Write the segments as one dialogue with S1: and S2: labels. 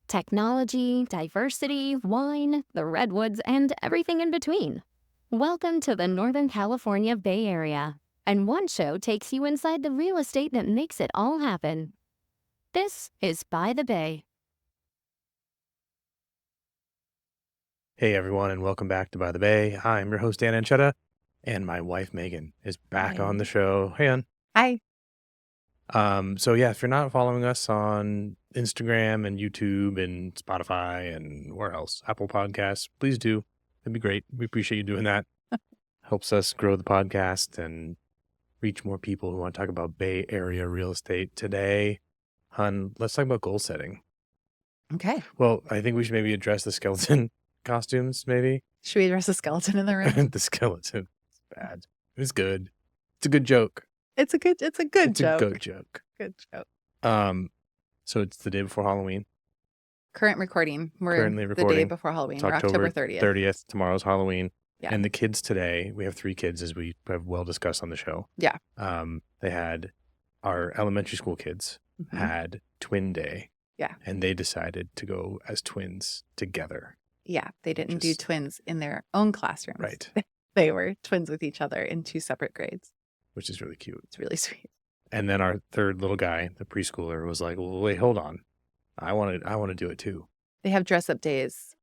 S1: technology, diversity, wine, the redwoods, and everything in between. Welcome to the Northern California Bay Area, and one show takes you inside the real estate that makes it all happen. This is By the Bay.
S2: Hey everyone, and welcome back to By the Bay. I'm your host Dan Ancheta, and my wife Megan is back on the show. Hey, hon.
S3: Hi.
S2: So yeah, if you're not following us on Instagram and YouTube and Spotify and where else, Apple Podcasts, please do. That'd be great. We appreciate you doing that. Helps us grow the podcast and reach more people who want to talk about Bay Area real estate today. Hun, let's talk about goal setting.
S3: Okay.
S2: Well, I think we should maybe address the skeleton costumes, maybe.
S3: Should we address the skeleton in the room?
S2: The skeleton. It's bad. It was good. It's a good joke.
S3: It's a good joke.
S2: It's a good joke.
S3: Good joke.
S2: So it's the day before Halloween.
S3: Current recording. We're
S2: Currently
S3: the
S2: recording.
S3: day before Halloween.
S2: It's
S3: We're October 30th.
S2: 30th. Tomorrow's Halloween.
S3: Yeah.
S2: And the kids today, we have 3 kids, as we have well discussed on the show.
S3: Yeah.
S2: They had, our elementary school kids had twin day.
S3: Yeah.
S2: And they decided to go as twins together.
S3: Yeah. They didn't do twins in their own classrooms.
S2: Right.
S3: They were twins with each other in 2 separate grades.
S2: Which is really cute.
S3: It's really sweet.
S2: And then our third little guy, the preschooler, was like, well, wait, hold on. I want to do it too.
S3: They have dress up days.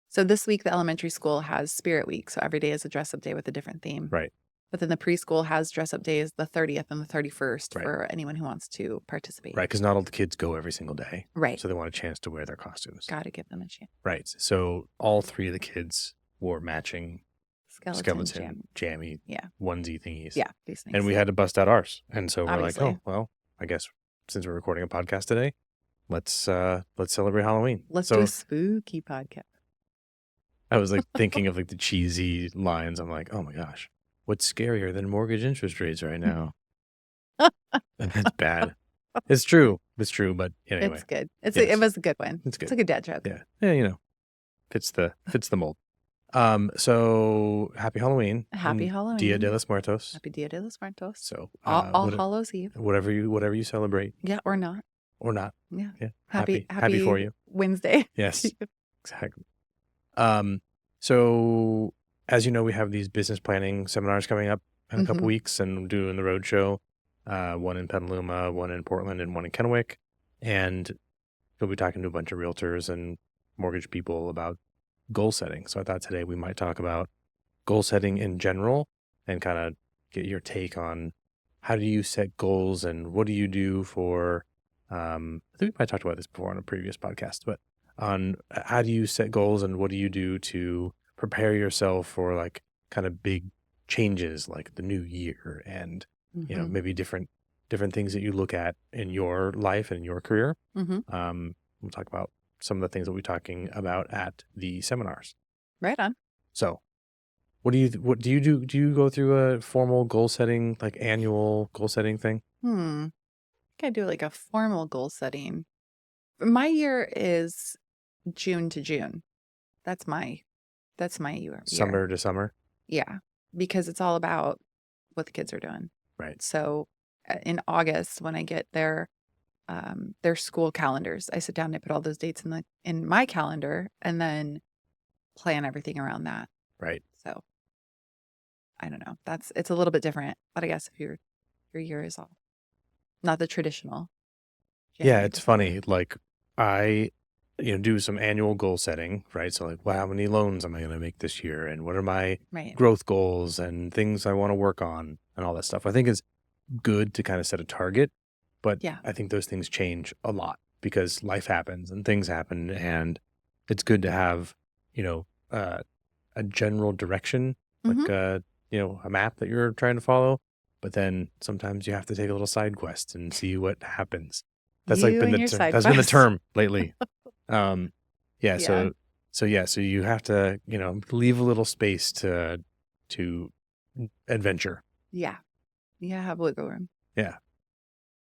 S3: So this week, the elementary school has Spirit Week. So every day is a dress up day with a different theme.
S2: Right.
S3: But then the preschool has dress up days the 30th and the 31st
S2: Right.
S3: for anyone who wants to participate.
S2: Right. Because not all the kids go every single day.
S3: Right.
S2: So they want a chance to wear their costumes.
S3: Got to give them a chance.
S2: Right. So all 3 of the kids wore matching skeleton jammy onesie thingies.
S3: Yeah. These things.
S2: And we had to bust out ours. And so we're
S3: Obviously.
S2: like, oh, well, I guess since we're recording a podcast today, let's celebrate Halloween.
S3: Let's do a spooky podcast.
S2: I was like thinking of like the cheesy lines. I'm like, oh my gosh, what's scarier than mortgage interest rates right now? That's bad. It's true. It's true. But anyway,
S3: It's good. It was a good one.
S2: It's good.
S3: It's like a dad joke.
S2: Yeah. Yeah. You know, fits the mold. So happy Halloween.
S3: Happy Halloween.
S2: Dia de los Muertos.
S3: Happy Dia de los Muertos.
S2: So
S3: All Hallows Eve.
S2: Whatever you celebrate.
S3: Yeah, or not.
S2: Or not.
S3: Yeah.
S2: Yeah.
S3: Happy
S2: for you.
S3: Wednesday.
S2: Yes. Exactly. So as you know, we have these business planning seminars coming up in a couple weeks, and doing the road show. One in Petaluma, one in Portland, and one in Kennewick. And we'll be talking to a bunch of realtors and mortgage people about goal setting. So I thought today we might talk about goal setting in general and kind of get your take on how do you set goals and what do you do for, I think we might have talked about this before on a previous podcast, but on how do you set goals and what do you do to prepare yourself for like kind of big changes like the new year and, you know, maybe different things that you look at in your life and in your career. We'll talk about some of the things that we're talking about at the seminars.
S3: Right on.
S2: So what do you do? Do you go through a formal goal setting, like annual goal setting thing?
S3: I think I do like a formal goal setting. My year is June to June. That's my year.
S2: Summer to summer?
S3: Yeah. Because it's all about what the kids are doing.
S2: Right.
S3: So in August, when I get their school calendars, I sit down and I put all those dates in my calendar and then plan everything around that.
S2: Right.
S3: So I don't know. It's a little bit different, but I guess if your year is all not the traditional.
S2: Yeah, it's funny. Like I, do some annual goal setting, right? So like, well, how many loans am I going to make this year? And what are my growth goals and things I want to work on and all that stuff. I think it's good to kind of set a target, but I think those things change a lot because life happens and things happen, and it's good to have, a general direction, like, a map that you're trying to follow, but then sometimes you have to take a little side quest and see what happens. That's been the term lately. So you have to, leave a little space to adventure.
S3: Yeah. Yeah, have wiggle room.
S2: Yeah.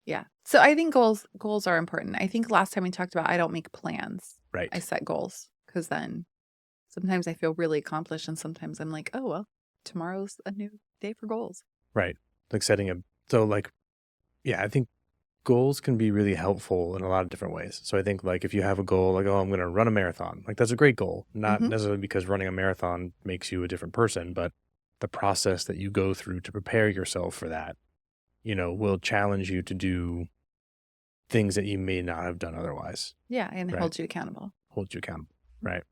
S3: Yeah. So I think goals are important. I think last time we talked about I don't make plans.
S2: Right.
S3: I set goals because then sometimes I feel really accomplished and sometimes I'm like, oh, well, tomorrow's a new day for goals.
S2: Right. Like I think goals can be really helpful in a lot of different ways. So I think like if you have a goal like, oh, I'm going to run a marathon, like that's a great goal. Not
S3: Mhm.
S2: necessarily because running a marathon makes you a different person, but the process that you go through to prepare yourself for that, will challenge you to do things that you may not have done otherwise,
S3: Yeah, and it
S2: right?
S3: holds you accountable.
S2: Hold you accountable, right?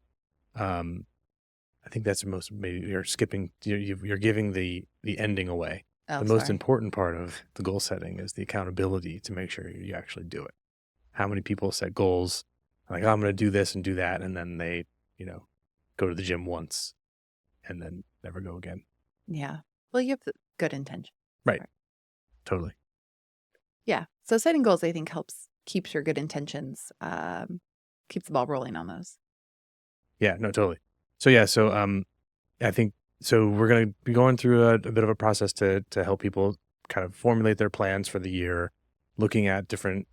S2: Um, I think that's the most, maybe you're skipping, you're giving the ending away.
S3: Oh,
S2: The most
S3: sorry.
S2: important part of the goal setting is the accountability to make sure you actually do it. How many people set goals like, oh, I'm going to do this and do that, and then they, go to the gym once and then never go again.
S3: Yeah. Well, you have the good intention.
S2: Right. Totally.
S3: Yeah. So setting goals, I think, keeps your good intentions, keeps the ball rolling on those.
S2: Yeah, no, totally. So yeah, I think so we're going to be going through a bit of a process to help people kind of formulate their plans for the year, looking at different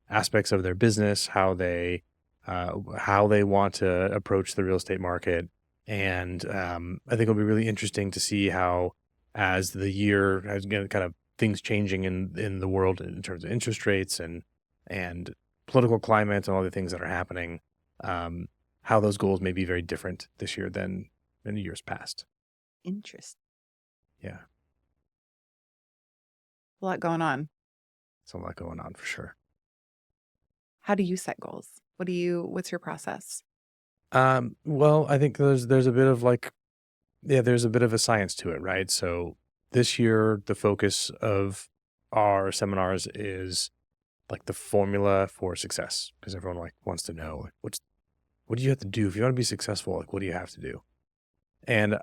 S2: aspects of their business, how they want to approach the real estate market, and I think it'll be really interesting to see how, as the year has kind of things changing in the world in terms of interest rates and political climate and all the things that are happening, how those goals may be very different this year than in years past.
S3: Interesting.
S2: Yeah,
S3: A lot going on.
S2: so a lot going on for sure.
S3: How do you set goals? What's your process?
S2: Well, I think there's a bit of there's a bit of a science to it, right? So this year, the focus of our seminars is like the formula for success, because everyone like wants to know like, what do you have to do if you want to be successful? Like, what do you have to do? And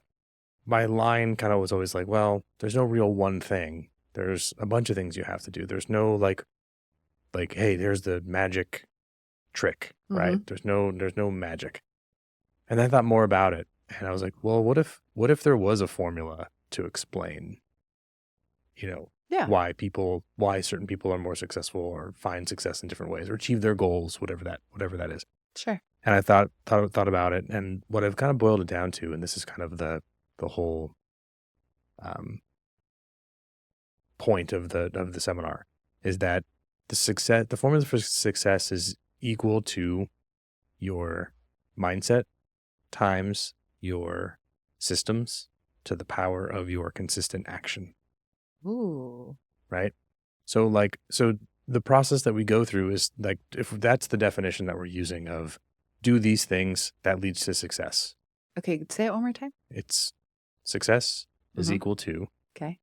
S2: my line kind of was always like, well, there's no real one thing. There's a bunch of things you have to do. There's no like, hey, there's the magic trick, right?
S3: Mhm.
S2: There's no magic. And I thought more about it, and I was like, well, what if there was a formula to explain,
S3: Yeah.
S2: why certain people are more successful or find success in different ways or achieve their goals, whatever that is.
S3: Sure.
S2: And I thought about it, and what I've kind of boiled it down to, and this is kind of the whole um, point of the seminar, is that the formula for success is equal to your mindset times your systems to the power of your consistent action,
S3: Ooh.
S2: right? So the process that we go through is like, if that's the definition that we're using of do these things, that leads to success.
S3: Okay, say it one more time.
S2: It's success is
S3: Mhm.
S2: equal to
S3: Okay.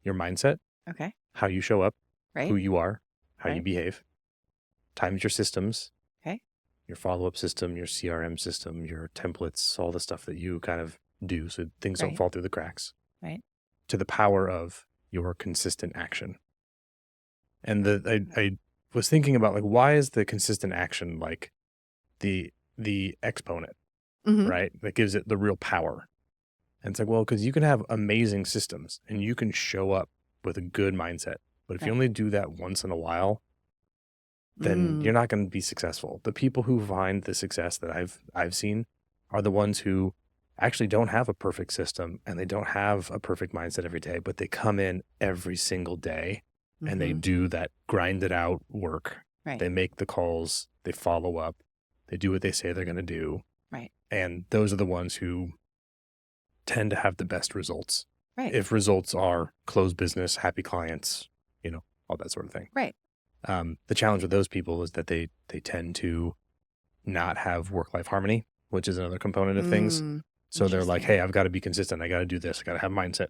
S2: your mindset,
S3: Okay.
S2: how you show up, who
S3: Right.
S2: you are, how you
S3: Right.
S2: behave, times your systems,
S3: Okay.
S2: your follow-up system, your CRM system, your templates, all the stuff that you kind of do so things don't
S3: Right.
S2: fall through the cracks,
S3: Right.
S2: to the power of your consistent action. And I was thinking about like, why is the consistent action like the exponent,
S3: Mhm.
S2: right? That gives it the real power. And it's like, well, because you can have amazing systems and you can show up with a good mindset. But if you
S3: Right.
S2: only do that once in a while, then you're not going to be successful. The people who find the success that I've seen are the ones who actually don't have a perfect system and they don't have a perfect mindset every day, but they come in every single day and they
S3: Mhm.
S2: do that grinded out work.
S3: Right.
S2: They make the calls, they follow up, they do what they say they're going to do.
S3: Right.
S2: And those are the ones who tend to have the best results.
S3: Right.
S2: If results are closed business, happy clients, all that sort of thing.
S3: Right.
S2: The challenge with those people is that they tend to not have work-life harmony, which is another component of things. So they're like,
S3: Interesting.
S2: hey, I've got to be consistent. I got to do this. I got to have mindset.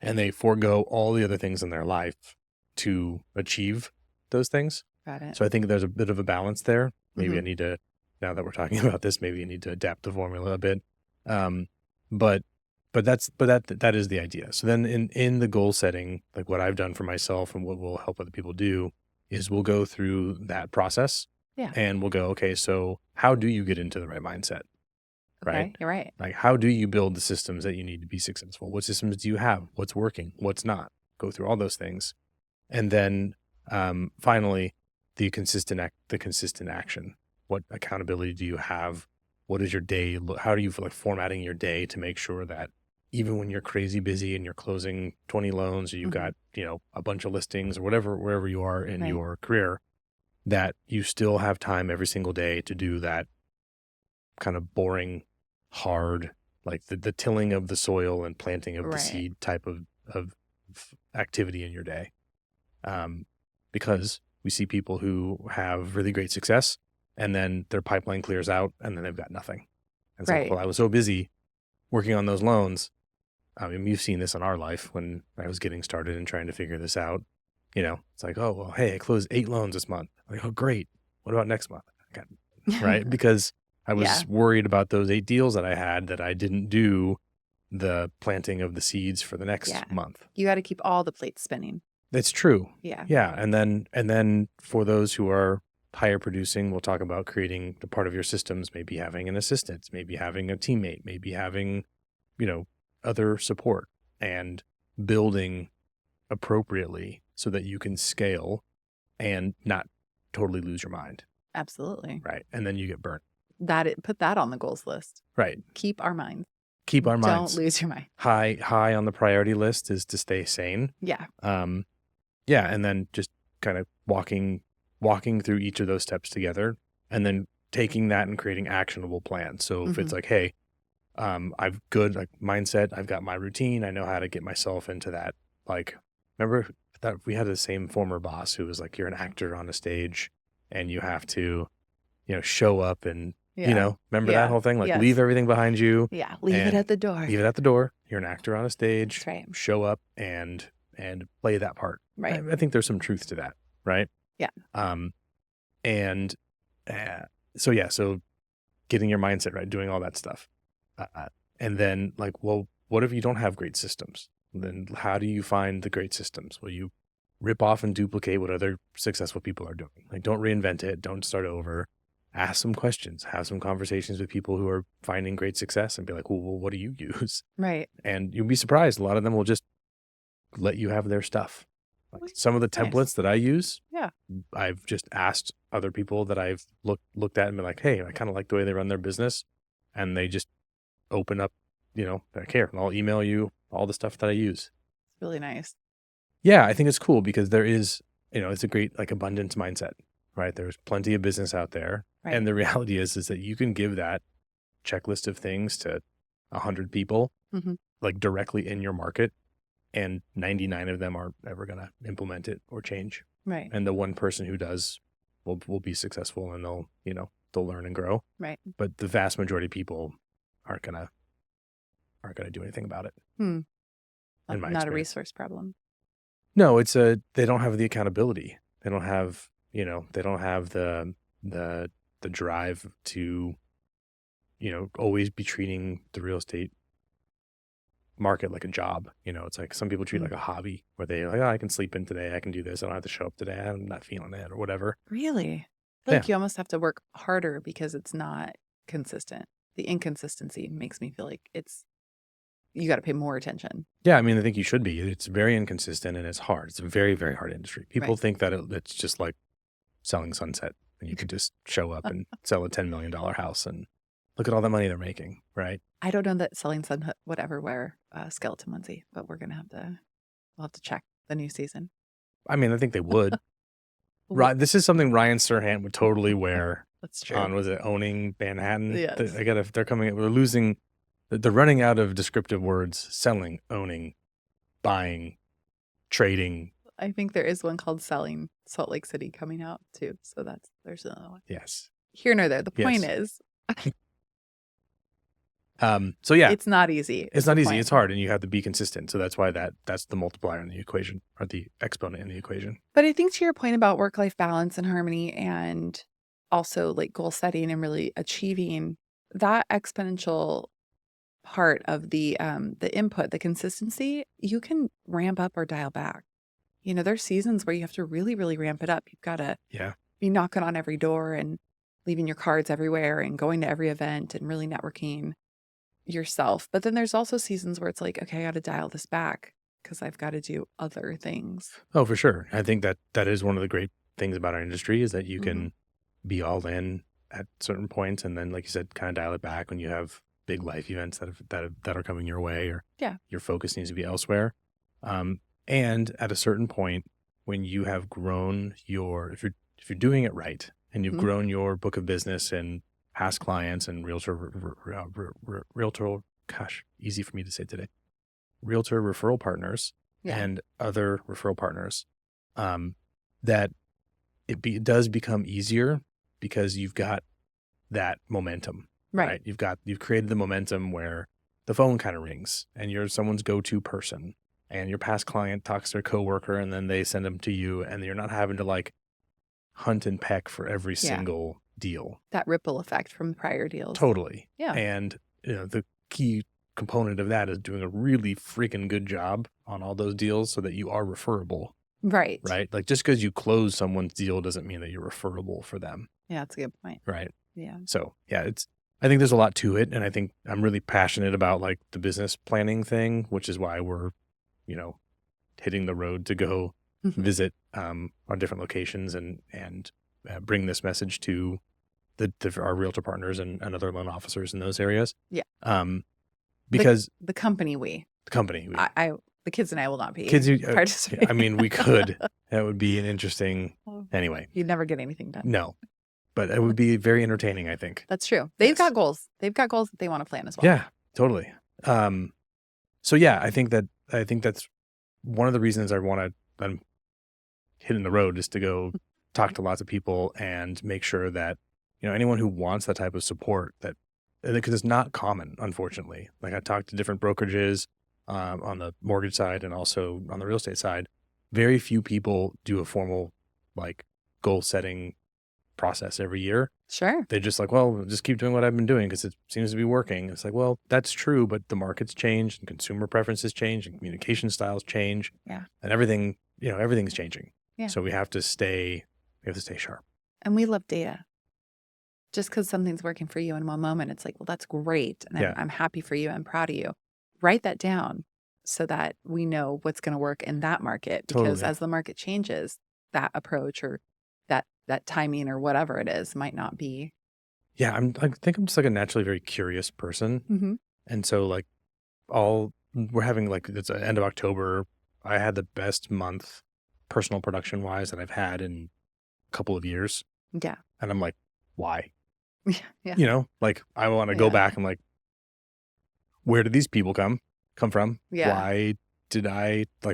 S2: And they forego all the other things in their life to achieve those things.
S3: Got it.
S2: So I think there's a bit of a balance there. Maybe I
S3: Mhm.
S2: need to, now that we're talking about this, maybe I need to adapt the formula a bit. But that is the idea. So then in the goal setting, like what I've done for myself and what will help other people do is we'll go through that process.
S3: Yeah.
S2: And we'll go, okay, so how do you get into the right mindset?
S3: Okay.
S2: Right?
S3: You're right.
S2: Like, how do you build the systems that you need to be successful? What systems do you have? What's working? What's not? Go through all those things. And then finally, the consistent action. What accountability do you have? What is your day? How do you feel like formatting your day to make sure that even when you're crazy busy and you're closing 20 loans or you've got, a bunch of listings or whatever, wherever you are in
S3: Right.
S2: your career, that you still have time every single day to do that kind of boring, hard, like the tilling of the soil and planting of the
S3: Right.
S2: seed type of activity in your day. Because we see people who have really great success and then their pipeline clears out and then they've got nothing. And it's like,
S3: Right.
S2: well, I was so busy working on those loans. I mean, you've seen this in our life when I was getting started and trying to figure this out. It's like, oh, well, hey, I closed 8 loans this month. Like, oh, great. What about next month? Right? Because I was
S3: Yeah.
S2: worried about those 8 deals that I had that I didn't do the planting of the seeds for the next
S3: Yeah.
S2: month.
S3: You got to keep all the plates spinning.
S2: That's true.
S3: Yeah.
S2: Yeah. And then for those who are higher producing, we'll talk about creating the part of your systems, maybe having an assistant, maybe having a teammate, maybe having, other support and building appropriately so that you can scale and not totally lose your mind.
S3: Absolutely.
S2: Right. And then you get burnt.
S3: Put that on the goals list.
S2: Right.
S3: Keep our minds.
S2: Keep our minds.
S3: Don't lose your mind.
S2: High on the priority list is to stay sane.
S3: Yeah.
S2: Yeah. And then just kind of walking through each of those steps together and then taking that and creating actionable plans. So if it's like, hey, I've good like mindset, I've got my routine, I know how to get myself into that. Like, remember that we had the same former boss who was like, you're an actor on a stage and you have to, show up and, remember that whole thing? Like
S3: Yes.
S2: leave everything behind you.
S3: Yeah. Leave it at the door.
S2: Leave it at the door. You're an actor on a stage.
S3: That's right.
S2: Show up and play that part.
S3: Right.
S2: I think there's some truth to that. Right.
S3: Yeah.
S2: And so getting your mindset right, doing all that stuff. And then like, well, what if you don't have great systems? Then how do you find the great systems? Well, you rip off and duplicate what other successful people are doing. Like don't reinvent it. Don't start over. Ask some questions, have some conversations with people who are finding great success and be like, well, what do you use?
S3: Right.
S2: And you'll be surprised. A lot of them will just let you have their stuff. Like some of the templates that I use, I've just asked other people that I've looked at and been like, hey, I kind of like the way they run their business. And they just open up, like here, and I'll email you all the stuff that I use.
S3: It's really nice.
S2: Yeah, I think it's cool because there is, it's a great like abundance mindset, right? There's plenty of business out there.
S3: Right.
S2: And the reality is that you can give that checklist of things to 100 people, like directly in your market, and 99 of them aren't ever going to implement it or change.
S3: Right.
S2: And the one person who does will be successful and they'll learn and grow.
S3: Right.
S2: But the vast majority of people aren't gonna do anything about it.
S3: In
S2: my
S3: Not
S2: experience.
S3: a resource problem.
S2: No, they don't have the accountability. They don't have, they don't have the drive to, always be treating the real estate market like a job. It's like some people treat it like a hobby where they like, oh, I can sleep in today. I can do this. I don't have to show up today. I'm not feeling it or whatever.
S3: Really? I feel like you almost have to work harder because it's not consistent. The inconsistency makes me feel like you got to pay more attention.
S2: Yeah. I mean, I think you should be. It's very inconsistent and it's hard. It's a very, very hard industry. People think that it's just like selling Sunset and you could just show up and sell a $10 million house and look at all the money they're making. Right.
S3: I don't know that selling Sunset would ever wear a skeleton onesie, but we'll have to check the new season.
S2: I mean, I think they would. This is something Ryan Serhant would totally wear.
S3: That's true.
S2: On, was it Owning Manhattan?
S3: Yes.
S2: They're running out of descriptive words: selling, owning, buying, trading.
S3: I think there is one called Selling Salt Lake City coming out too. So there's another one.
S2: Yes.
S3: Here nor there. The point is,
S2: so yeah,
S3: it's not easy.
S2: It's not easy. It's hard, and you have to be consistent. So that's why that's the multiplier in the equation, or the exponent in the equation.
S3: But I think to your point about work-life balance and harmony, and also like goal setting and really achieving that exponential part of the input, the consistency, you can ramp up or dial back. There's seasons where you have to really, really ramp it up. You've got to be knocking on every door and leaving your cards everywhere and going to every event and really networking yourself. But then there's also seasons where it's like, okay, I got to dial this back because I've got to do other things.
S2: Oh, for sure. I think that is one of the great things about our industry is that you can be all in at certain points and then, like you said, kind of dial it back when you have big life events that are coming your way, or
S3: Yeah.
S2: your focus needs to be elsewhere. And at a certain point, when you have grown if you're doing it right and you've
S3: Mhm.
S2: grown your book of business and past clients and realtor, gosh, easy for me to say today, realtor referral partners
S3: Yeah.
S2: and other referral partners, that it does become easier because you've got that momentum,
S3: Right.
S2: right? You've created the momentum where the phone kind of rings and you're someone's go-to person, and your past client talks to their coworker and then they send them to you, and you're not having to like hunt and peck for every
S3: Yeah.
S2: single deal.
S3: That ripple effect from prior deals.
S2: Totally.
S3: Yeah.
S2: And the key component of that is doing a really freaking good job on all those deals so that you are referable,
S3: Right.
S2: right? Like just because you close someone's deal doesn't mean that you're referable for them,
S3: Yeah, that's a good point.
S2: right?
S3: Yeah.
S2: So yeah, I think there's a lot to it. And I think I'm really passionate about like the business planning thing, which is why we're, hitting the road to go
S3: Mhm.
S2: visit our different locations and bring this message to our realtor partners and other loan officers in those areas.
S3: Yeah.
S2: Because
S3: The company the
S2: company,
S3: the kids and I will not be
S2: kids,
S3: participating.
S2: I mean, we could, that would be an interesting, anyway,
S3: You'd never get anything done.
S2: no, but it would be very entertaining, I think.
S3: That's true. They've
S2: Yes.
S3: got goals. They've got goals that they want to plan as well.
S2: Yeah, totally. So yeah, I think that's one of the reasons I'm hitting the road is to go talk to lots of people and make sure that, anyone who wants that type of support, because it's not common, unfortunately. Like I talked to different brokerages on the mortgage side and also on the real estate side. Very few people do a formal like goal setting process every year.
S3: Sure.
S2: They're just like, well, just keep doing what I've been doing because it seems to be working. It's like, well, that's true, but the market's changed and consumer preferences change and communication styles change.
S3: Yeah.
S2: And everything, everything's changing.
S3: Yeah.
S2: So we have to stay sharp.
S3: And we love data. Just because something's working for you in one moment, it's like, well, that's great. And
S2: Yeah.
S3: I'm happy for you. I'm proud of you. Write that down so that we know what's going to work in that market. Because
S2: Totally.
S3: as the market changes, that approach or that timing or whatever it is might not be.
S2: Yeah. I think I'm just like a naturally very curious person.
S3: Mm-hmm.
S2: And so like we're having like, it's the end of October. I had the best month personal production wise that I've had in a couple of years.
S3: Yeah.
S2: And I'm like, why?
S3: Yeah.
S2: Like I want to go
S3: Yeah.
S2: back and like, where did these people come from?
S3: Yeah.
S2: Why did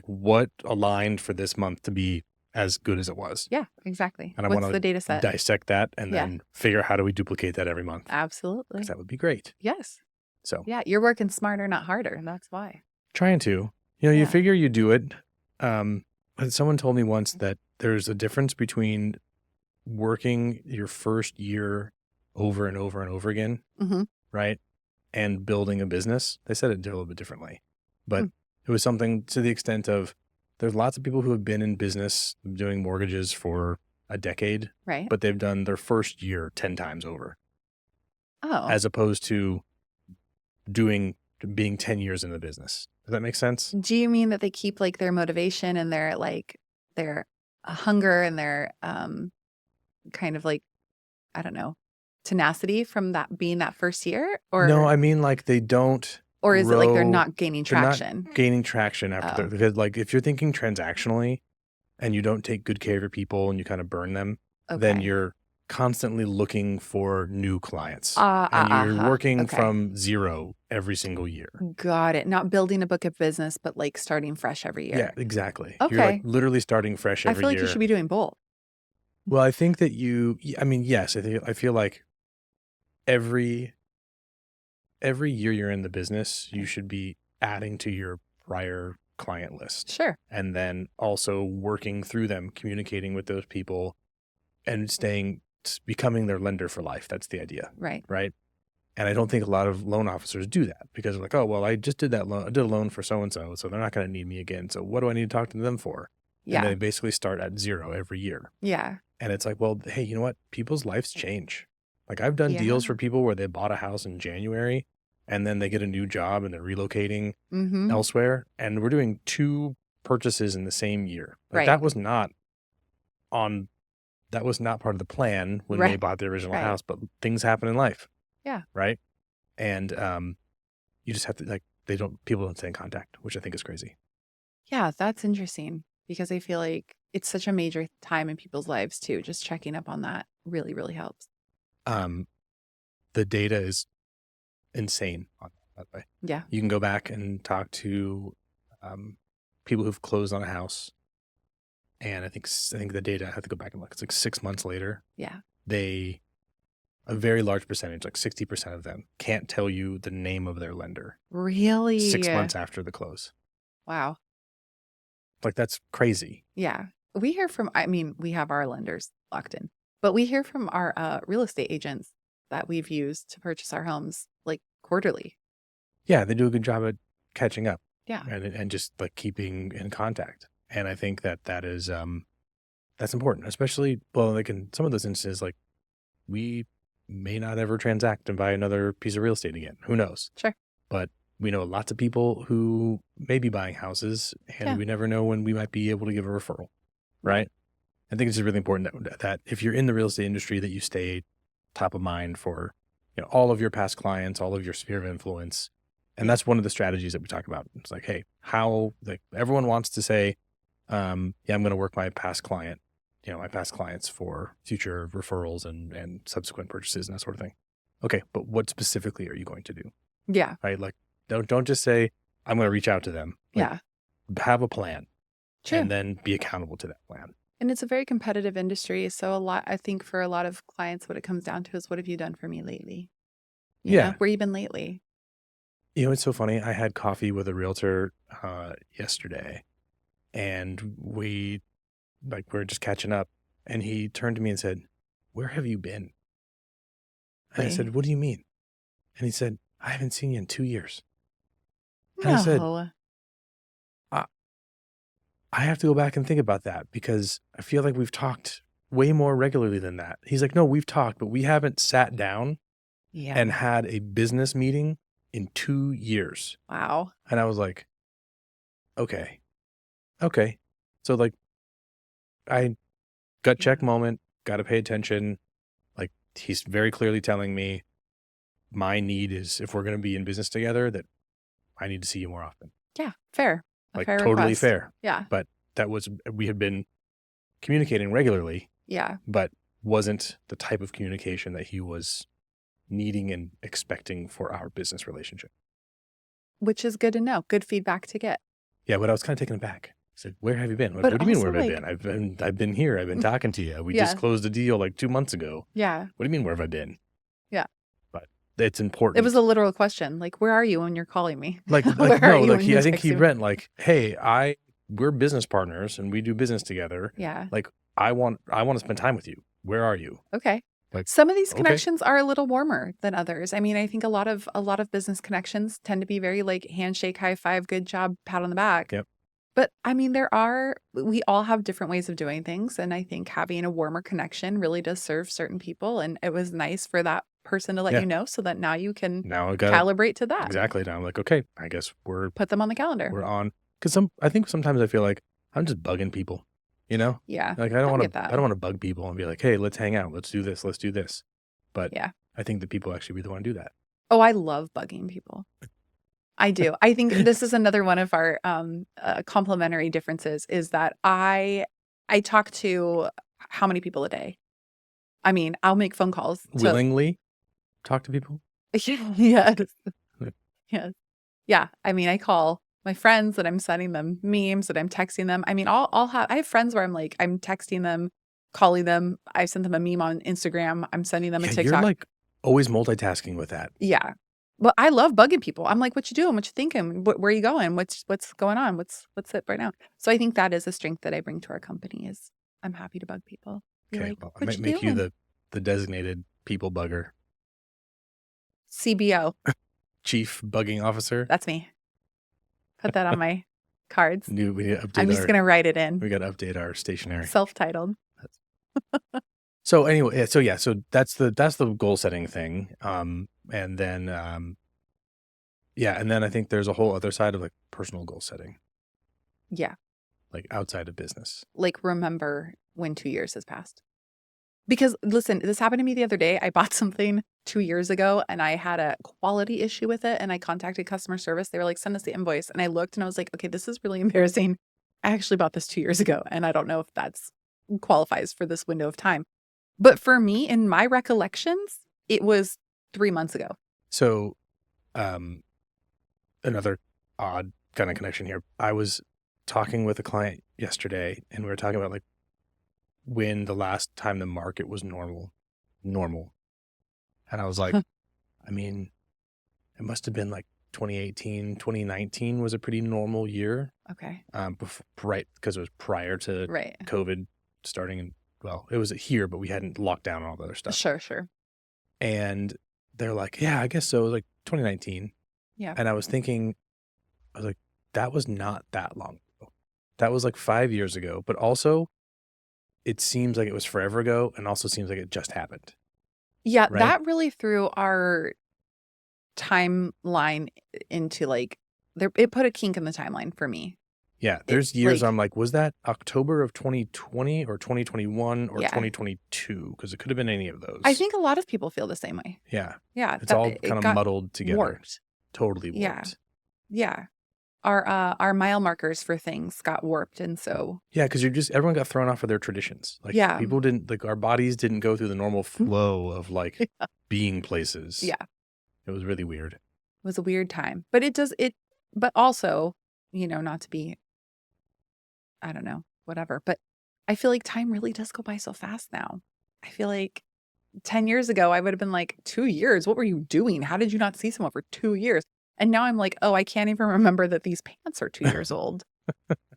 S2: what aligned for this month to be as good as it was?
S3: Yeah, exactly.
S2: And I
S3: What's
S2: want
S3: the
S2: to
S3: data set?
S2: dissect that and
S3: Yeah.
S2: then figure out how do we duplicate that every month?
S3: Absolutely.
S2: 'Cause that would be great.
S3: Yes.
S2: So
S3: Yeah. You're working smarter, not harder. And that's why.
S2: trying to,
S3: Yeah.
S2: you figure you do it. Someone told me once that there's a difference between working your first year over and over and over again,
S3: Mm-hmm.
S2: right? And building a business. They said it a little bit differently, but it was something to the extent of there's lots of people who have been in business doing mortgages for a decade,
S3: Right.
S2: but they've done their first year 10 times over,
S3: Oh.
S2: as opposed to being 10 years in the business. Does that make sense?
S3: Do you mean that they keep like their motivation and their hunger and their kind of like, I don't know, tenacity from that being that first year? Or
S2: No, I mean like they don't.
S3: or is it like they're
S2: grow-
S3: not gaining
S2: they're not
S3: traction?
S2: gaining traction after
S3: Oh.
S2: because like if you're thinking transactionally and you don't take good care of your people and you kind of burn them, then
S3: Okay.
S2: you're constantly looking for new clients and you're working
S3: Okay.
S2: from zero every single year.
S3: Got it. Not building a book of business, but like starting fresh every year.
S2: Yeah, exactly. You're
S3: Okay.
S2: like literally starting fresh
S3: I
S2: every
S3: feel like
S2: year.
S3: you should be doing both.
S2: Well, I think that yes, I feel like every year you're in the business, you should be adding to your prior client list.
S3: Sure.
S2: And then also working through them, communicating with those people and becoming their lender for life. That's the idea,
S3: Right.
S2: right? And I don't think a lot of loan officers do that because they're like, oh, well, I just did that loan. I did a loan for so-and-so, so they're not going to need me again. So what do I need to talk to them for?
S3: Yeah.
S2: And they basically start at zero every year.
S3: Yeah.
S2: And it's like, well, hey, you know what? People's lives change. Like I've done deals
S3: Yeah.
S2: for people where they bought a house in January and then they get a new job and they're relocating
S3: Mm-hmm.
S2: elsewhere. And we're doing 2 purchases in the same year. Like
S3: Right.
S2: that was not part of the plan when they
S3: Right.
S2: bought the original
S3: Right.
S2: house, but things happen in life.
S3: Yeah.
S2: Right. And you just have to like people don't stay in contact, which I think is crazy.
S3: Yeah, that's interesting because I feel like it's such a major time in people's lives too. Just checking up on that really, really helps.
S2: Um, the data is insane on that, by the way.
S3: Yeah.
S2: You can go back and talk to people who've closed on a house, and I think the data, I have to go back and look. It's like 6 months later,
S3: Yeah.
S2: a very large percentage, like 60% of them, can't tell you the name of their lender
S3: Really?
S2: 6 months after the close.
S3: Wow.
S2: Like, that's crazy.
S3: Yeah. We hear from, I mean, we have our lenders locked in, but we hear from our real estate agents that we've used to purchase our homes like quarterly.
S2: Yeah, they do a good job at catching up
S3: Yeah.
S2: and just like keeping in contact. And I think that is that's important, especially like in some of those instances, like we may not ever transact and buy another piece of real estate again. Who knows?
S3: Sure.
S2: But we know lots of people who may be buying houses, and
S3: Yeah.
S2: we never know when we might be able to give a referral, right? I think it's just really important that if you're in the real estate industry, that you stay top of mind for all of your past clients, all of your sphere of influence. And that's one of the strategies that we talk about. It's like, hey, like everyone wants to say, yeah, I'm going to work my past clients for future referrals and subsequent purchases and that sort of thing. Okay, but what specifically are you going to do?
S3: Yeah.
S2: Right? Like, don't just say, I'm going to reach out to them. Like,
S3: Yeah.
S2: have a plan
S3: True.
S2: and then be accountable to that plan.
S3: And it's a very competitive industry. So I think for a lot of clients, what it comes down to is, what have you done for me lately? You know, where you been lately?
S2: It's so funny. I had coffee with a realtor yesterday, and we're just catching up, and he turned to me and said, "Where have you been?" And I said, "What do you mean?" And he said, "I haven't seen you in 2 years." And I said,
S3: No.
S2: I have to go back and think about that because I feel like we've talked way more regularly than that. He's like, "No, we've talked, but we haven't sat down
S3: Yeah.
S2: and had a business meeting in 2 years."
S3: Wow.
S2: And I was like, okay. So like I gut check moment, got to pay attention. Like he's very clearly telling me my need is, if we're going to be in business together, that I need to see you more often.
S3: Yeah. Fair. A
S2: Like
S3: fair
S2: totally
S3: request.
S2: fair.
S3: Yeah.
S2: But we had been communicating regularly,
S3: Yeah.
S2: but wasn't the type of communication that he was needing and expecting for our business relationship.
S3: Which is good to know. Good feedback to get.
S2: Yeah, but I was kind of taken aback. I said, "Where have you been?" Like,
S3: But
S2: what do you mean,
S3: also,
S2: where have I been? I've been here. I've been talking to you. We just closed a deal like 2 months ago.
S3: Yeah.
S2: What do you mean, where have I been?
S3: Yeah.
S2: But it's important.
S3: It was a literal question. Like, where are you when you're calling me?
S2: Like
S3: Where are
S2: no,
S3: you
S2: like
S3: when you're
S2: I think he
S3: texting me?
S2: meant like, hey, we're business partners and we do business together.
S3: Yeah.
S2: Like I want to spend time with you. Where are you?
S3: Okay.
S2: Like
S3: Some of these
S2: okay.
S3: connections are a little warmer than others. I mean, I think a lot of business connections tend to be very like handshake, high five, good job, pat on the back.
S2: Yep.
S3: But I mean, we all have different ways of doing things. And I think having a warmer connection really does serve certain people. And it was nice for that person to let you know so that now you can calibrate to that.
S2: Exactly. Now I'm like, okay, I guess
S3: put them on the calendar.
S2: We're on. Because I think sometimes I feel like I'm just bugging people,
S3: Yeah.
S2: Like I don't want to bug people and be like, hey, let's hang out. Let's do this. Let's do this. But
S3: yeah,
S2: I think that people actually really want to do that.
S3: Oh, I love bugging people. I do. I think this is another one of our complementary differences is that I talk to how many people a day? I mean, I'll make phone calls.
S2: Willingly talk to people?
S3: Yes. Yes. Yeah. I mean, I call my friends that I'm sending them memes, that I'm texting them. I mean, I have friends where I'm like, I'm texting them, calling them. I sent them a meme on Instagram. I'm sending them a TikTok.
S2: You're like always multitasking with that.
S3: Yeah. But I love bugging people. I'm like, what you doing? What you thinking? Where are you going? What's going on? What's it right now? So I think that is a strength that I bring to our company is I'm happy to bug people.
S2: Okay. Like, well, I might make you the designated people bugger.
S3: CBO.
S2: Chief Bugging Officer.
S3: That's me. Put that on my cards.
S2: We need to update
S3: I'm just going to write it in.
S2: We got to update our stationery.
S3: Self-titled.
S2: So anyway, so that's the goal setting thing. And then and then I think there's a whole other side of like personal goal setting.
S3: Yeah.
S2: Like outside of business.
S3: Like remember when 2 years has passed. Because listen, this happened to me the other day. I bought something 2 years ago and I had a quality issue with it and I contacted customer service. They were like, send us the invoice. And I looked and I was like, okay, this is really embarrassing. I actually bought this 2 years ago and I don't know if that's qualifies for this window of time. But for me, in my recollections, it was 3 months ago.
S2: So, another odd kind of connection here. I was talking with a client yesterday and we were talking about like when the last time the market was normal. And I was like, I mean, it must have been like 2018, 2019 was a pretty normal year.
S3: Okay.
S2: Right. Because it was prior to
S3: Right.
S2: COVID starting. And well, it was here, but we hadn't locked down and all the other stuff.
S3: Sure.
S2: And they're like, yeah, I guess so. It was like 2019.
S3: Yeah.
S2: And I was like, that was not that long ago. That was like 5 years ago. But also, it seems like it was forever ago and also seems like it just happened.
S3: Yeah,
S2: Right?
S3: that really threw our timeline into like, it put a kink in the timeline for me.
S2: Yeah. There's years
S3: like-
S2: I'm like, was that October of 2020 or 2021 or
S3: Yeah.
S2: 2022? Because it could have been any of those.
S3: I think a lot of people feel the same way.
S2: Yeah.
S3: Yeah.
S2: It's all
S3: it
S2: kind of
S3: got
S2: muddled together.
S3: warped.
S2: Totally warped.
S3: Yeah. Yeah. Our mile markers for things got warped. And so,
S2: Yeah, because everyone got thrown off of their traditions. Like
S3: Yeah.
S2: people didn't, like our bodies didn't go through the normal flow of like being places.
S3: yeah,
S2: It was really weird.
S3: it was a weird time. But but also, not to be, I don't know, whatever. But I feel like time really does go by so fast now. I feel like 10 years ago, I would have been like, 2 years? What were you doing? How did you not see someone for 2 years? And now I'm like, oh, I can't even remember that these pants are 2 years old.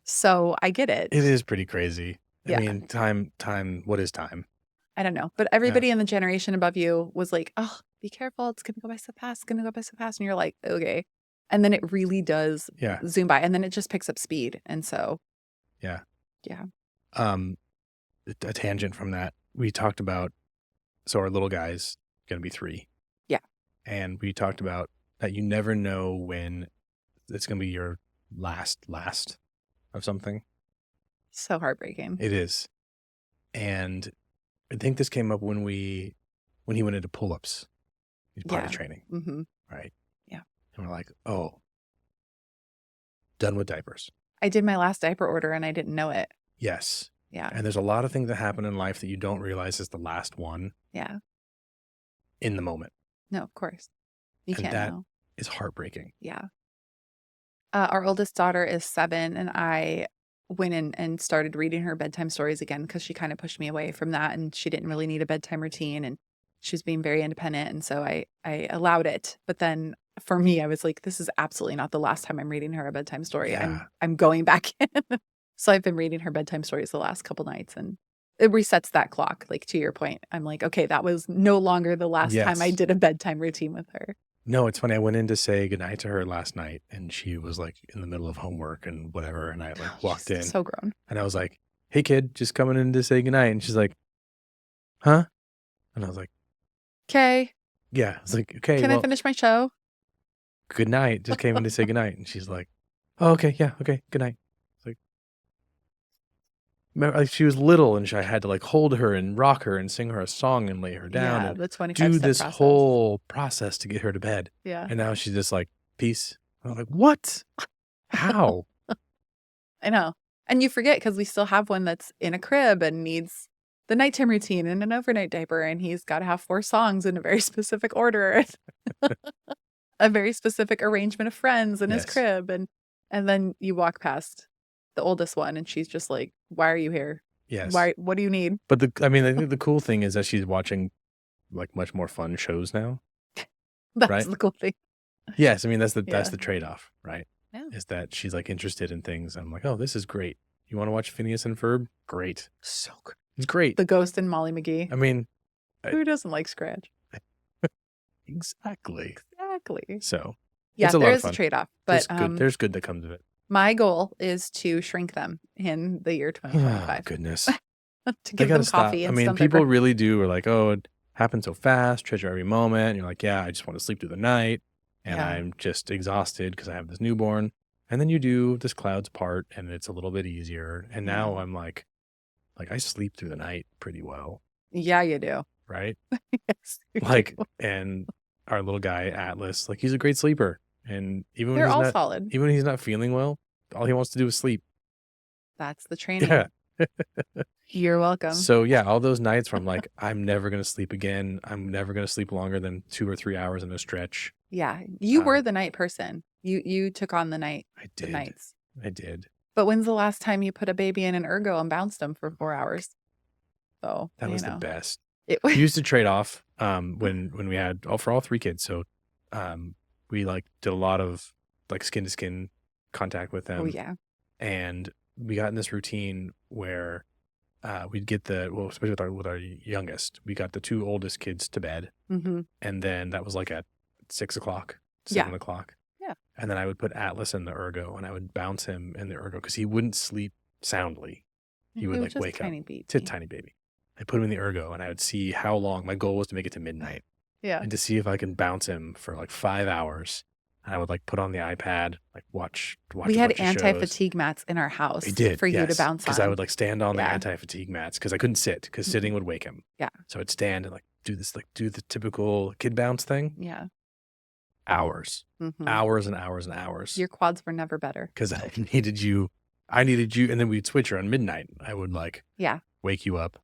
S3: So I get it.
S2: It is pretty crazy.
S3: Yeah.
S2: I mean, time, what is time?
S3: I don't know. But everybody in the generation above you was like, oh, be careful. It's going to go by so fast. It's going to go by so fast. And you're like, okay. And then it really does
S2: Yeah.
S3: zoom by. And then it just picks up speed. And so.
S2: Yeah.
S3: Yeah.
S2: A tangent from that. We talked about, so our little guy's going to be 3.
S3: Yeah.
S2: And we talked about that you never know when it's going to be your last of something.
S3: So heartbreaking.
S2: It is. And I think this came up when he went into pull-ups. He's potty training.
S3: Mm-hmm.
S2: Right.
S3: Yeah.
S2: And we're like, oh, done with diapers.
S3: I did my last diaper order and I didn't know it.
S2: Yes.
S3: Yeah.
S2: And there's a lot of things that happen in life that you don't realize is the last one
S3: Yeah.
S2: in the moment.
S3: No, of course. You
S2: And
S3: can't
S2: that
S3: know.
S2: is heartbreaking.
S3: Yeah. Our oldest daughter is 7 and I went in and started reading her bedtime stories again because she kind of pushed me away from that and she didn't really need a bedtime routine and she was being very independent. And so I allowed it. But then for me, I was like, this is absolutely not the last time I'm reading her a bedtime story.
S2: Yeah.
S3: I'm going back in. So I've been reading her bedtime stories the last couple nights and it resets that clock. Like to your point, I'm like, okay, that was no longer the last time I
S2: Yes.
S3: did a bedtime routine with her.
S2: No, it's funny. I went in to say goodnight to her last night and she was like in the middle of homework and whatever. And I like walked in
S3: So grown.
S2: and I was like, hey kid, just coming in to say goodnight. And she's like, huh? And I was like,
S3: Okay.
S2: yeah. I was like, okay,
S3: Can I finish my show?
S2: good night. Just came in to say goodnight. And she's like, oh, okay. Yeah. Okay. Good night. It's like, like she was little and I had to like hold her and rock her and sing her a song and lay her down
S3: Yeah,
S2: and
S3: the 25
S2: do
S3: step
S2: this
S3: process.
S2: whole process to get her to bed.
S3: Yeah.
S2: And now she's just like, peace. I'm like, what? How?
S3: I know. And you forget because we still have one that's in a crib and needs the nighttime routine and an overnight diaper. And he's got to have 4 songs in a very specific order, a very specific arrangement of friends in his
S2: Yes.
S3: crib. And then you walk past the oldest one and she's just like, why are you here?
S2: Yes.
S3: What do you need?
S2: But I think the cool thing is that she's watching like much more fun shows now.
S3: That's
S2: Right.
S3: the cool thing.
S2: Yes. I mean, that's the
S3: Yeah.
S2: trade-off, right?
S3: Yeah.
S2: Is that she's like interested in things. I'm like, oh, this is great. You want to watch Phineas and Ferb? Great.
S3: So good.
S2: It's great.
S3: The Ghost and Molly McGee.
S2: I mean,
S3: Who doesn't like Scratch?
S2: exactly.
S3: Exactly.
S2: So
S3: Yeah,
S2: it's a lot
S3: there
S2: of
S3: is a
S2: fun.
S3: trade-off. But
S2: There's good that comes of it.
S3: my goal is to shrink them in the year
S2: Oh,
S3: 2025.
S2: goodness.
S3: To
S2: They
S3: give
S2: gotta
S3: them
S2: stop.
S3: coffee
S2: I
S3: and
S2: mean,
S3: stuff.
S2: people really do are like, oh, it happened so fast, treasure every moment. And you're like, yeah, I just want to sleep through the night. And
S3: Yeah.
S2: I'm just exhausted because I have this newborn. And then you do this clouds part and it's a little bit easier. And now I'm like I sleep through the night pretty well.
S3: Yeah, you do.
S2: right?
S3: Yes, you
S2: Like,
S3: do.
S2: and our little guy Atlas, like he's a great sleeper, and
S3: They're all solid.
S2: even when he's not feeling well, all he wants to do is sleep.
S3: That's the
S2: Yeah.
S3: training. You're welcome.
S2: So yeah, all those nights where I'm like, I'm never gonna sleep again. I'm never gonna sleep longer than 2 or 3 hours in a stretch.
S3: Yeah, you were
S2: Um,
S3: the night person. You took on the
S2: I
S3: the
S2: did.
S3: nights.
S2: I did.
S3: But when's the last time you put a baby in an ergo and bounced him for 4 hours? So,
S2: That
S3: you
S2: was the
S3: know,
S2: best.
S3: it
S2: We
S3: was.
S2: used to trade off when we had for all 3 kids. So we like did a lot of like skin to skin contact with
S3: Oh
S2: them,
S3: yeah.
S2: and we got in this routine where we'd get especially with our youngest, we got the 2 oldest kids to bed,
S3: Mm-hmm.
S2: and then that was like at 6 o'clock,
S3: Yeah.
S2: 7 o'clock.
S3: Yeah.
S2: And then I would put Atlas in the ergo, and I would bounce him in the ergo because he wouldn't sleep soundly. He would
S3: was
S2: like
S3: just
S2: wake
S3: tiny
S2: up.
S3: baby.
S2: It's a tiny baby. I put him in the ergo, and I would see how long. My goal was to make it to midnight,
S3: Yeah.
S2: and to see if I can bounce him for like 5 hours. And I would like put on the iPad, like watch.
S3: We
S2: a
S3: had
S2: bunch of shows.
S3: anti-fatigue mats in our house
S2: We did
S3: for you to
S2: yes,
S3: bounce on.
S2: because I would like stand on the
S3: Yeah.
S2: anti-fatigue mats because I couldn't sit because sitting would wake him.
S3: Yeah.
S2: So I'd stand and like do the typical kid bounce thing.
S3: Yeah.
S2: Hours,
S3: Mhm.
S2: hours and hours and hours.
S3: Your quads were never better.
S2: Because I needed you, and then we'd switch around midnight. I would like
S3: Yeah.
S2: wake you up,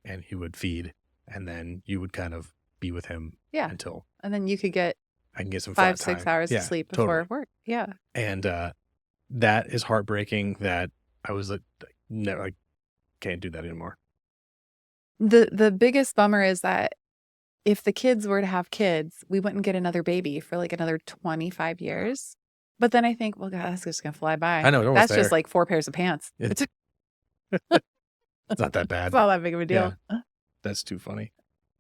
S2: and he would feed, and then you would kind of be with him
S3: Yeah.
S2: until
S3: And then you could get
S2: I can get some
S3: 5,
S2: flat time.
S3: 6 hours
S2: Yeah,
S3: of sleep
S2: totally.
S3: before work. Yeah.
S2: And that is heartbreaking. That I was like, never, I can't do that anymore.
S3: The biggest bummer is that if the kids were to have kids, we wouldn't get another baby for like another 25 years. But then I think, well, God, that's just gonna fly by.
S2: I know, you're almost
S3: That's just
S2: there.
S3: like 4 pairs of pants.
S2: Yeah.
S3: It's
S2: It's not that bad.
S3: not that big of a deal.
S2: That's too funny.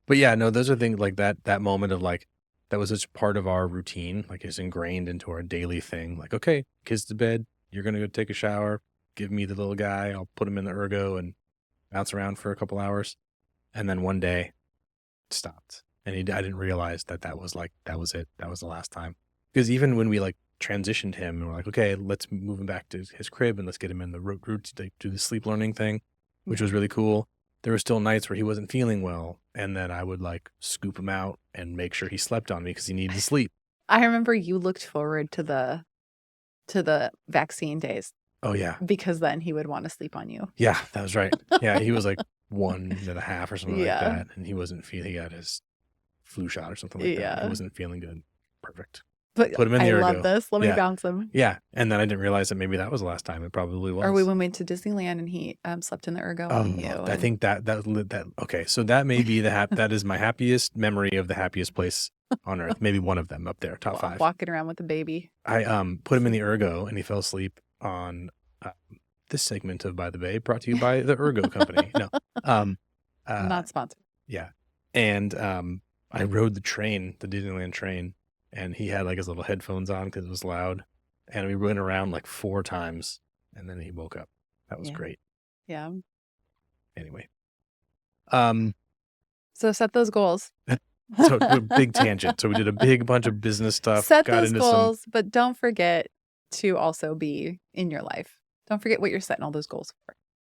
S2: But yeah, no, those are things like that moment of like, that was such part of our routine, like it's ingrained into our daily thing. Like, okay, kids to bed, you're going to go take a shower, give me the little guy, I'll put him in the ergo and bounce around for a couple hours. And then one day it stopped. And I didn't realize that was it. That was the last time. Because even when we like transitioned him and we're like, okay, let's move him back to his crib and let's get him in the route to do the sleep learning thing, which was really cool. There were still nights where he wasn't feeling well, and then I would like scoop him out and make sure he slept on me because he needed to sleep.
S3: I remember you looked forward to the vaccine days
S2: Oh yeah,
S3: because then he would want to sleep on you.
S2: yeah, that was right. Yeah, he was like 1.5 or something
S3: Yeah.
S2: like that, and he wasn't feeling. He got his flu shot or something like that.
S3: Yeah.
S2: He wasn't feeling good. Perfect.
S3: But
S2: Put him in the
S3: I
S2: ergo.
S3: love this. Let me
S2: Yeah.
S3: bounce him.
S2: Yeah, and then I didn't realize that maybe that was the last time. It probably was.
S3: Or when we went to Disneyland and he slept in the ergo on you.
S2: I think that okay. So that may be that is my happiest memory of the happiest place on earth. Maybe one of them up there, top 5.
S3: Walking around with the baby.
S2: I put him in the ergo and he fell asleep on this segment of By the Bay, brought to you by the Ergo Company. No,
S3: Not sponsored.
S2: yeah, and I rode the Disneyland train, and he had like his little headphones on because it was loud, and we went around like 4 times, and then he woke up. That was
S3: Yeah.
S2: great.
S3: Yeah.
S2: Anyway,
S3: So set those goals.
S2: so big tangent. So we did a big bunch of business stuff.
S3: Set
S2: got
S3: those
S2: into
S3: goals, but don't forget to also be in your life. Don't forget what you're setting all those goals for.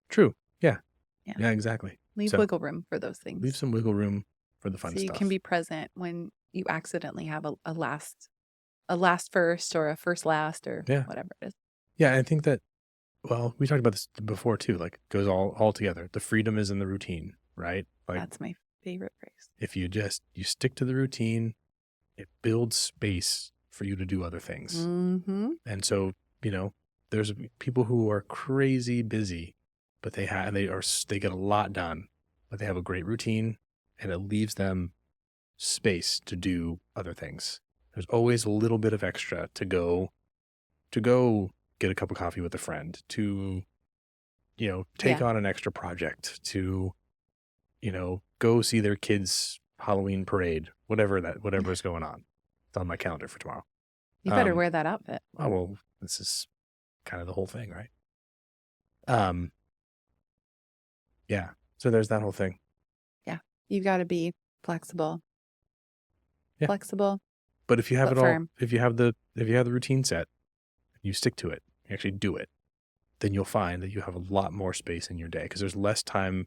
S2: True. Yeah.
S3: Yeah.
S2: Yeah. Exactly.
S3: Leave
S2: So,
S3: wiggle room for those things.
S2: Leave some wiggle room for the fun
S3: so you
S2: stuff.
S3: can be present when you accidentally have a last first or a first last or
S2: Yeah.
S3: whatever it is.
S2: Yeah, I think that, well, we talked about this before too, like it goes all together. The freedom is in the routine, right? Like
S3: That's my favorite phrase.
S2: if you stick to the routine, it builds space for you to do other things.
S3: Mm-hmm.
S2: And so, there's people who are crazy busy, but they get a lot done, but they have a great routine and it leaves them space to do other things. There's always a little bit of extra to go get a cup of coffee with a friend, to, take on an extra project, to, go see their kids' Halloween parade, whatever is going on. It's on my calendar for tomorrow.
S3: You better wear that outfit.
S2: Oh, well, this is kind of the whole thing, right? Yeah. So there's that whole thing.
S3: You've got to be flexible.
S2: Yeah.
S3: Flexible.
S2: But if you have
S3: But
S2: it all,
S3: firm.
S2: if you have the routine set, you stick to it, you actually do it, then you'll find that you have a lot more space in your day because there's less time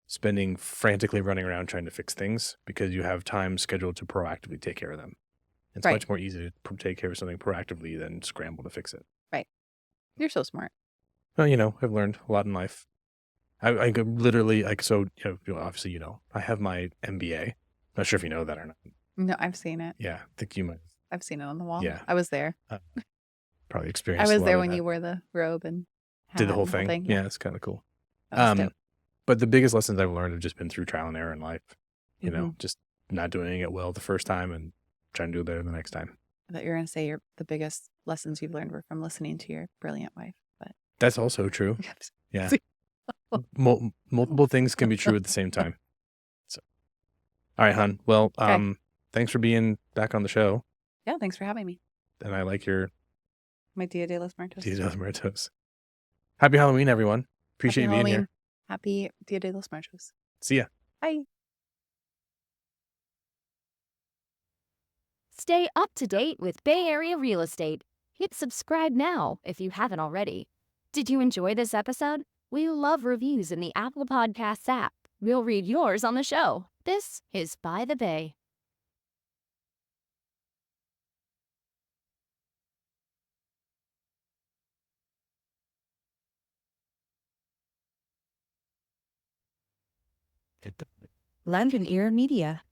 S2: spending frantically running around trying to fix things because you have time scheduled to proactively take care of them. It's
S3: Right.
S2: much more easy to take care of something proactively than scramble to fix it.
S3: Right. You're so smart.
S2: Well, I've learned a lot in life. I could literally, so, obviously, I have my MBA. Not sure if you know that or not.
S3: No, I've seen it.
S2: Yeah, I think you might.
S3: I've seen it on the wall.
S2: Yeah.
S3: I was there.
S2: Probably
S3: I
S2: experienced a
S3: was
S2: lot
S3: there
S2: of
S3: when
S2: that.
S3: you wore the robe and
S2: Did the
S3: hat
S2: whole
S3: and
S2: thing. Yeah, it's kind of cool.
S3: That was dope.
S2: But the biggest lessons I've learned have just been through trial and error in life.
S3: Mhm.
S2: Just not doing it well the first time and trying to do it better the next time.
S3: I thought you were going to say the biggest lessons you've learned were from listening to your brilliant wife. But
S2: That's also true. Yeah. Multiple things can be true at the same time. So, all right, hon. Well,
S3: Okay.
S2: thanks for being back on the show.
S3: Yeah, thanks for having me.
S2: And I like your
S3: My Dia de los Muertos.
S2: Dia de los Muertos. Happy Halloween, everyone. Appreciate
S3: Happy
S2: you being
S3: Halloween.
S2: here.
S3: Happy Dia de los Muertos.
S2: See ya.
S3: Bye.
S1: Stay up to date with Bay Area real estate. Hit subscribe now if you haven't already. Did you enjoy this episode? We love reviews in the Apple Podcasts app. We'll read yours on the show. This is By the Bay.
S4: Land and Ear Media.